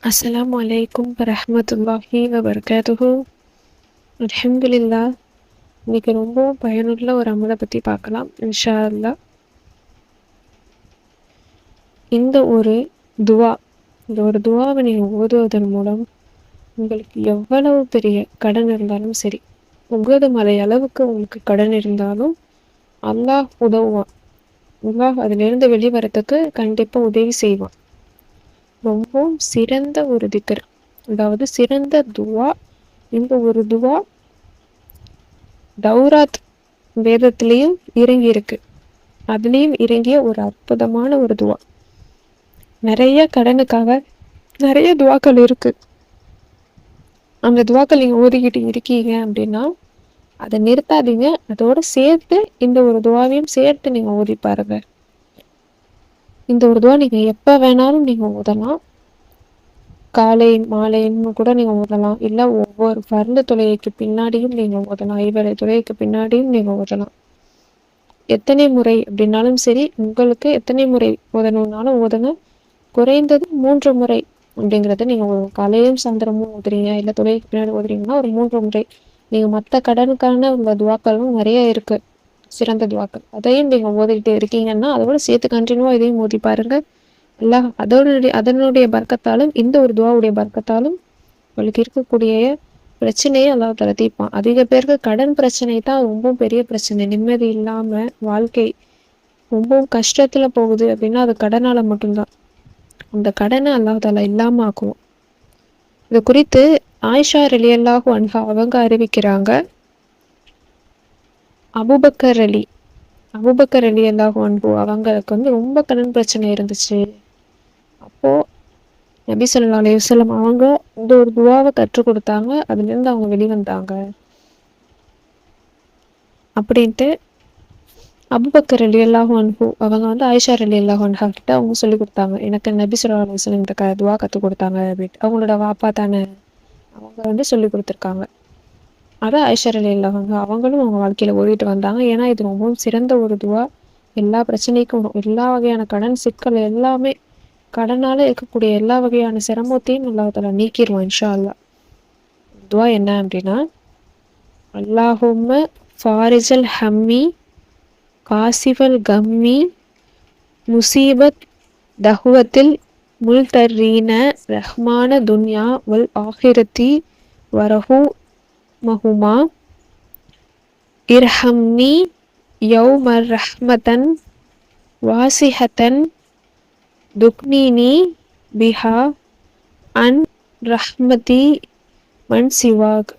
அஸ்ஸலாமு அலைக்கும் வரஹ்மத்துல்லாஹி வபரகாத்துஹு. அல்ஹம்துலில்லாஹ். இன்னைக்கு ரொம்ப பயனுள்ள ஒரு அமலை பற்றி பார்க்கலாம் இன்ஷா அல்லாஹ். இந்த ஒரு துவா இந்த ஒரு துவாவை நீங்கள் ஓதுவதன் மூலம் உங்களுக்கு எவ்வளவு பெரிய கடன் இருந்தாலும் சரி, உகது மலை அளவுக்கு உங்களுக்கு கடன் இருந்தாலும் அல்லாஹ் உதவுவான். அல்லாஹ் அதிலிருந்து வெளிவரத்துக்கு கண்டிப்பாக உதவி செய்வான். ரொம்பவும் சிறந்த ஒரு திக்ர், அதாவது சிறந்த துவா. இந்த ஒரு துவா தௌராத் வேதத்திலையும் இறங்கி இருக்கு, அதுலேயும் இறங்கிய ஒரு அற்புதமான ஒரு துவா. நிறைய கடனுக்காக நிறைய துவாக்கள் இருக்கு. அந்த துவாக்கள் நீங்கள் ஓதிக்கிட்டு இருக்கீங்க அப்படின்னா அதை நிறுத்தாதீங்க, அதோட சேர்த்து இந்த ஒரு துவாவையும் சேர்த்து நீங்கள் ஓதி பாருங்க. இந்த ஒரு துவா நீங்கள் எப்போ வேணாலும் நீங்கள் ஓதலாம். காலை மாலைன்னு கூட நீங்கள் ஓதலாம், இல்லை ஒவ்வொரு ஃபர்து தொழுகைக்கு பின்னாடியும் நீங்கள் ஓதலாம், ஐவேளை தொழுகைக்கு பின்னாடியும் நீங்கள் ஓதலாம். எத்தனை முறை அப்படின்னாலும் சரி, உங்களுக்கு எத்தனை முறை ஓதணுன்னாலும் ஓதுங்க. குறைந்தது 3 முறை அப்படிங்கிறத நீங்கள் காலையிலும் சாயந்தரமும் ஓதுறீங்க, இல்லை தொழுகைக்கு பின்னாடி ஓதுறீங்கன்னா ஒரு 3 முறை. நீங்கள் மற்ற கடனுக்கான உள்ள துவாக்களும் நிறைய இருக்கு, சிறந்த துவாக்கள், அதையும் நீங்கள் ஓதிக்கிட்டு இருக்கீங்கன்னா அதோட சேர்த்து கண்டினியூவாக இதையும் ஓதி பாருங்க. அல்லாஹ் அதனுடைய பர்க்கத்தாலும் இந்த ஒரு துவாவுடைய பர்க்கத்தாலும் உங்களுக்கு இருக்கக்கூடிய பிரச்சனையை அல்லாஹ் தஆலா தீர்ப்பான். அதிக பேருக்கு கடன் பிரச்சனை தான் ரொம்ப பெரிய பிரச்சனை. நிம்மதி இல்லாமல் வாழ்க்கை ரொம்பவும் கஷ்டத்தில் போகுது அப்படின்னா அது கடனால் மட்டும்தான். அந்த கடனை அல்லாஹ் தஆலா இல்லாமல் ஆக்குவோம். இது குறித்து ஆயிஷா ரலியல்லாஹு அன்ஹா அவங்க அறிவிக்கிறாங்க. அபூபக்கர் ரலியல்லாஹு அன்ஹு அவங்களுக்கு ரொம்ப கடன் பிரச்சனை இருந்துச்சு. அப்போது நபி ஸல்லல்லாஹு அலைஹி வஸல்லம் அவங்க இந்த ஒரு துவாவை கற்றுக் கொடுத்தாங்க, அதுலேருந்து அவங்க வெளிவந்தாங்க அப்படின்ட்டு அபூபக்கர் ரலியல்லாஹு அன்ஹு அவங்க ஆயிஷா ரலியல்லாஹு அன்ஹா கிட்ட அவங்க சொல்லி கொடுத்தாங்க. எனக்கு நபி ஸல்லல்லாஹு அலைஹி வஸல்லம் இந்த துவா கற்றுக் கொடுத்தாங்க அப்படின்ட்டு. அவங்களோட வாப்பா தானே, அவங்க சொல்லி கொடுத்துருக்காங்க. அதை ஆயிஷா ரலியல்லாஹு அன்ஹா அவங்களும் அவங்க வாழ்க்கையில் ஓதிட்டு வந்தாங்க. ஏன்னா இது ரொம்பவும் சிறந்த ஒரு துவா. எல்லா பிரச்சனைக்கும், எல்லா வகையான கடன் சிக்கல் எல்லாமே, கடனால் இருக்கக்கூடிய எல்லா வகையான சிரமத்தையும் அல்லாஹ் தஆலா நீக்கிடுவான் இன்ஷா அல்லாஹ். துவா என்ன அப்படின்னா, அல்லாஹும்ம ஃபாரிஜல் ஹம்மி காசிஃபல் கம்மி முசீபத் தஹ்வத்தில் முல்தர்ரீன ரஹ்மான துன்யா வல் ஆஹிரத்தி வரஹு மஹுமா இர்ஹம்னி யௌமர் ரஹ்மதன் வாசிஹத்தன் துக்னினி பிஹா அன் ரஹ்மதி மன் சிவாக்.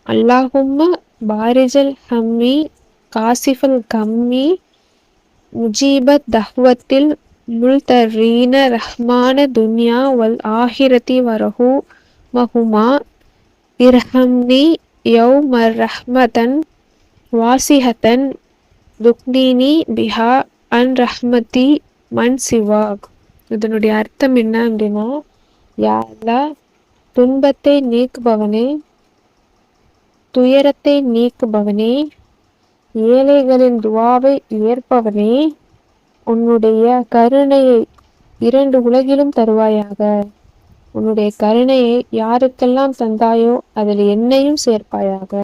அல்லாஹும்ம பாரிஜல் ஹம்மி காசிஃபல் கம்மி முஜீபத் தஹ்வத்தில் முல்தர்ரீன ரஹ்மான துன்யா வல் ஆஹிரத்தி வரஹு மஹுமா இர்ஹம்னி யௌமர் ரஹ்மதன் வாசிஹத்தன் துக்னினி பிஹா அன் ரஹ்மதி மன் சிவாக். இதனுடைய அர்த்தம் என்ன அப்படின்னா, யா அல்லாஹ், துன்பத்தை நீக்குபவனே, துயரத்தை நீக்குபவனே, ஏழைகளின் துவாவை ஏற்பவனே, உன்னுடைய கருணையை 2 உலகிலும் தருவாயாக. உன்னுடைய கருணையை யாருக்கெல்லாம் தந்தாயோ அதில் என்னையும் சேர்ப்பாயாக.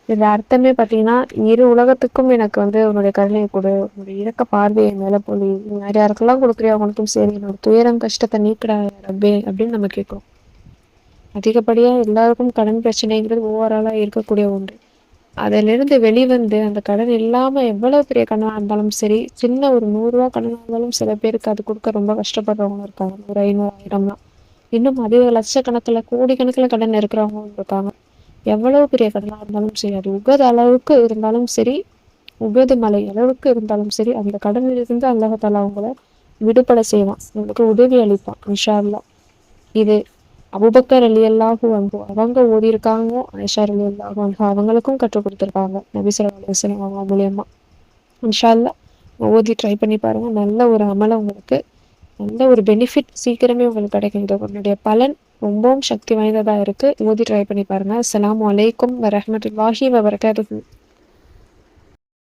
இந்த அர்த்தமே பார்த்தீங்கன்னா, 2 உலகத்துக்கும் எனக்கு உன்னுடைய கருணையை கொடு, உன்னுடைய இறக்க பார்வையை மேலே போலி, யார் யாருக்கெல்லாம் கொடுக்குறியோ அவங்களுக்கும் சரி, என்னோட துயரம் கஷ்டத்தை நீக்கடா ரப்பே அப்படின்னு நம்ம கேட்குறோம். அதிகப்படியாக எல்லாருக்கும் கடன் பிரச்சனைங்கிறது ஓவராலாக இருக்கக்கூடிய ஒன்று. அதிலிருந்து வெளிவந்து அந்த கடன் இல்லாமல் எவ்வளோ பெரிய கடனாக இருந்தாலும் சரி, சின்ன ஒரு 100 ரூபா கடனாக இருந்தாலும் சில பேருக்கு அது கொடுக்க ரொம்ப கஷ்டப்படுறவங்க இருக்காங்க. 100, 500, 1000லாம். இன்னும் அதிக லட்சக்கணக்கில் கோடிக்கணக்கில் கடன் இருக்கிறவங்களும் இருக்காங்க. எவ்வளோ பெரிய கடனாக இருந்தாலும் சரி, அது உகது அளவுக்கு இருந்தாலும் சரி, உகது மலை அளவுக்கு இருந்தாலும் சரி, அந்த கடனிலிருந்து அல்லாஹ் தஆலா அவங்கள விடுபட செய்வான், உங்களுக்கு உதவி அளிப்பான் இன்ஷா அல்லாஹ். இது அபூபக்கர் ரலியல்லாஹு அன்ஹு அவங்க ஓதியிருக்காங்க, ஆயிஷா ரலியல்லாஹு அன்ஹா அவங்களுக்கும் கற்றுக் கொடுத்துருக்காங்க நபி ஸல்லல்லாஹு அலைஹி வஸல்லம் அவங்க மூலியமா. இன்ஷா அல்லாஹ் ஓதி ட்ரை பண்ணி பாருங்க. நல்ல ஒரு அமலை, உங்களுக்கு நல்ல ஒரு பெனிஃபிட் சீக்கிரமே உங்களுக்கு கிடைக்கும். இது உங்களுடைய பலன் ரொம்பவும் சக்தி வாய்ந்ததாக இருக்குது. ஓதி ட்ரை பண்ணி பாருங்கள். அஸ்ஸலாமு அலைக்கும் வரஹ்மத்துல்லாஹி வபரகாத்துஹு.